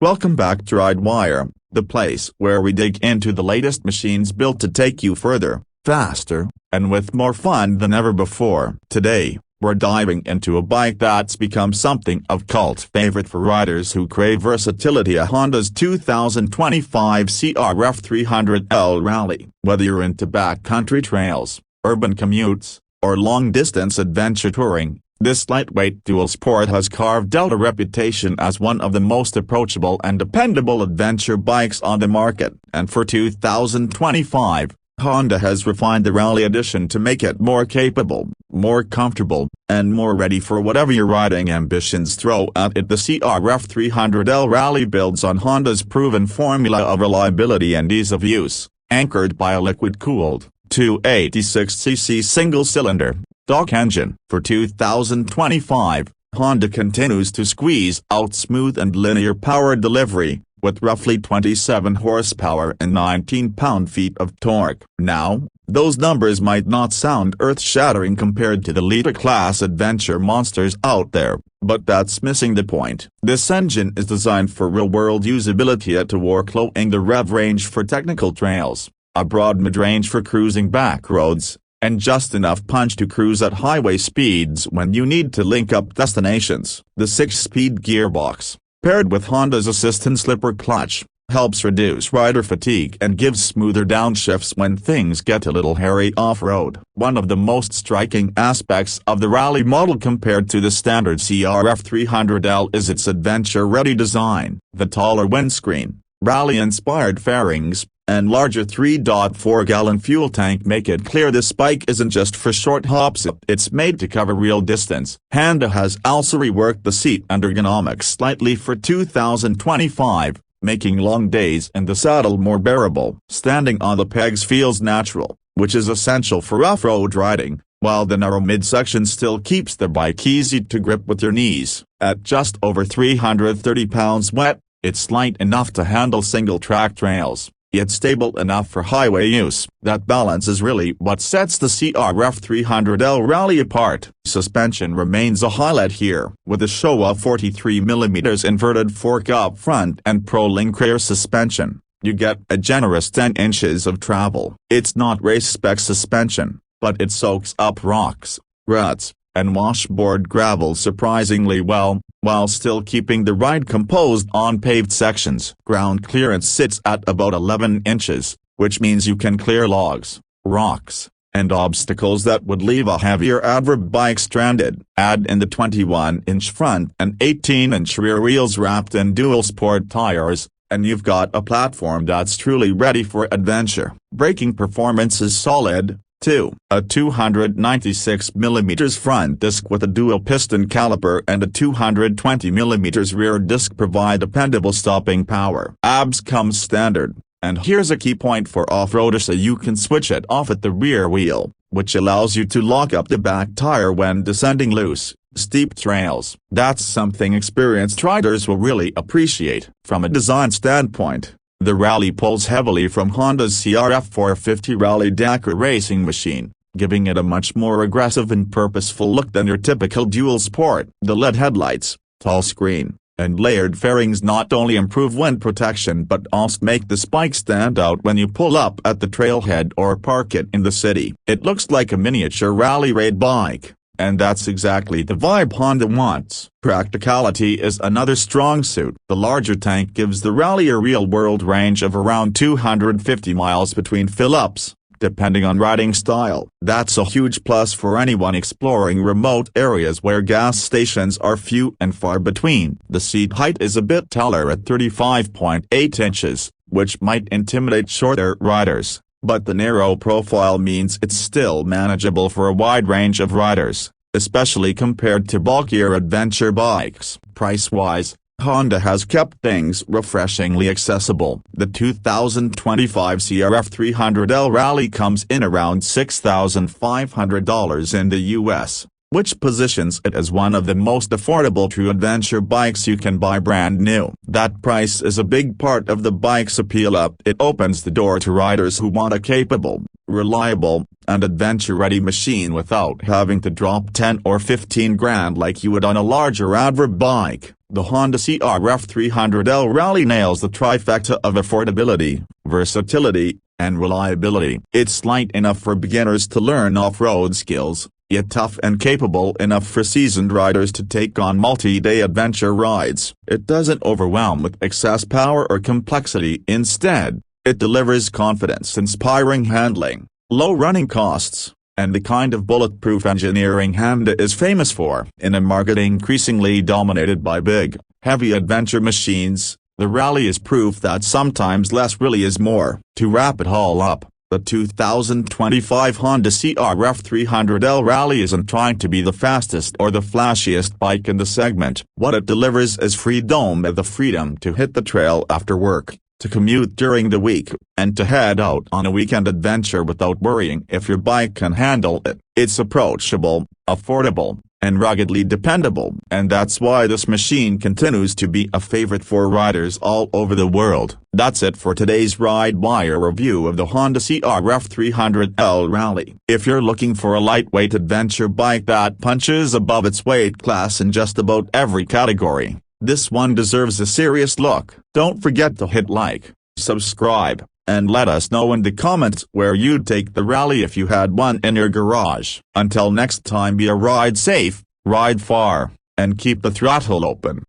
Welcome back to RideWire, the place where we dig into the latest machines built to take you further, faster, and with more fun than ever before. Today, we're diving into a bike that's become something of cult favorite for riders who crave versatility: a Honda's 2025 CRF300L Rally. Whether you're into backcountry trails, urban commutes, or long-distance adventure touring, this lightweight dual sport has carved out a reputation as one of the most approachable and dependable adventure bikes on the market. And for 2025, Honda has refined the Rally Edition to make it more capable, more comfortable, and more ready for whatever your riding ambitions throw at it. The CRF300L Rally builds on Honda's proven formula of reliability and ease of use, anchored by a liquid-cooled, 286cc single-cylinder stock engine. For 2025, Honda continues to squeeze out smooth and linear power delivery, with roughly 27 horsepower and 19 pound-feet of torque. Now, those numbers might not sound earth-shattering compared to the leader-class adventure monsters out there, but that's missing the point. This engine is designed for real-world usability at a work-lowing the rev range for technical trails, a broad mid-range for cruising back roads, and just enough punch to cruise at highway speeds when you need to link up destinations. The 6-speed gearbox, paired with Honda's assistant slipper clutch, helps reduce rider fatigue and gives smoother downshifts when things get a little hairy off-road. One of the most striking aspects of the Rally model compared to the standard CRF300L is its adventure-ready design. The taller windscreen, Rally-inspired fairings, and larger 3.4-gallon fuel tank make it clear this bike isn't just for short hops, it's made to cover real distance. Honda has also reworked the seat and ergonomics slightly for 2025, making long days in the saddle more bearable. Standing on the pegs feels natural, which is essential for off-road riding, while the narrow midsection still keeps the bike easy to grip with your knees. At just over 330 pounds wet, it's light enough to handle single-track trails, yet stable enough for highway use. That balance is really what sets the CRF300L Rally apart. Suspension remains a highlight here, with a show of 43mm inverted fork up front and Pro-Link rear suspension. You get a generous 10 inches of travel. It's not race-spec suspension, but it soaks up rocks, ruts, and washboard gravel surprisingly well, while still keeping the ride composed on paved sections. Ground clearance sits at about 11 inches, which means you can clear logs, rocks, and obstacles that would leave a heavier adverb bike stranded. Add in the 21-inch front and 18-inch rear wheels wrapped in dual sport tires, and you've got a platform that's truly ready for adventure. Braking performance is solid, too. A 296mm front disc with a dual-piston caliper and a 220mm rear disc provide dependable stopping power. ABS comes standard, and here's a key point for off-roaders: so you can switch it off at the rear wheel, which allows you to lock up the back tire when descending loose, steep trails. That's something experienced riders will really appreciate. From a design standpoint, the Rally pulls heavily from Honda's CRF450 Rally Dakar racing machine, giving it a much more aggressive and purposeful look than your typical dual sport. The LED headlights, tall screen, and layered fairings not only improve wind protection but also make this bike stand out when you pull up at the trailhead or park it in the city. It looks like a miniature rally raid bike, and that's exactly the vibe Honda wants. Practicality is another strong suit. The larger tank gives the Rally a real-world range of around 250 miles between fill-ups, depending on riding style. That's a huge plus for anyone exploring remote areas where gas stations are few and far between. The seat height is a bit taller at 35.8 inches, which might intimidate shorter riders, but the narrow profile means it's still manageable for a wide range of riders, especially compared to bulkier adventure bikes. Price-wise, Honda has kept things refreshingly accessible. The 2025 CRF300L Rally comes in around $6,500 in the US, which positions it as one of the most affordable true adventure bikes you can buy brand new. That price is a big part of the bike's appeal. It opens the door to riders who want a capable, reliable, and adventure-ready machine without having to drop 10 or 15 grand like you would on a larger advert bike. The Honda CRF300L Rally nails the trifecta of affordability, versatility, and reliability. It's light enough for beginners to learn off-road skills, yet tough and capable enough for seasoned riders to take on multi-day adventure rides. It doesn't overwhelm with excess power or complexity. Instead, it delivers confidence-inspiring handling, low running costs, and the kind of bulletproof engineering Honda is famous for. In a market increasingly dominated by big, heavy adventure machines, the Rally is proof that sometimes less really is more. To wrap it all up, the 2025 Honda CRF300L Rally isn't trying to be the fastest or the flashiest bike in the segment. What it delivers is freedom, the freedom to hit the trail after work, to commute during the week, and to head out on a weekend adventure without worrying if your bike can handle it. It's approachable, affordable, and ruggedly dependable, and that's why this machine continues to be a favorite for riders all over the world. That's it for today's Ride Wire review of the Honda CRF300L Rally. If you're looking for a lightweight adventure bike that punches above its weight class in just about every category, this one deserves a serious look. Don't forget to hit like, subscribe, and let us know in the comments where you'd take the Rally if you had one in your garage. Until next time, be a ride safe, ride far, and keep the throttle open.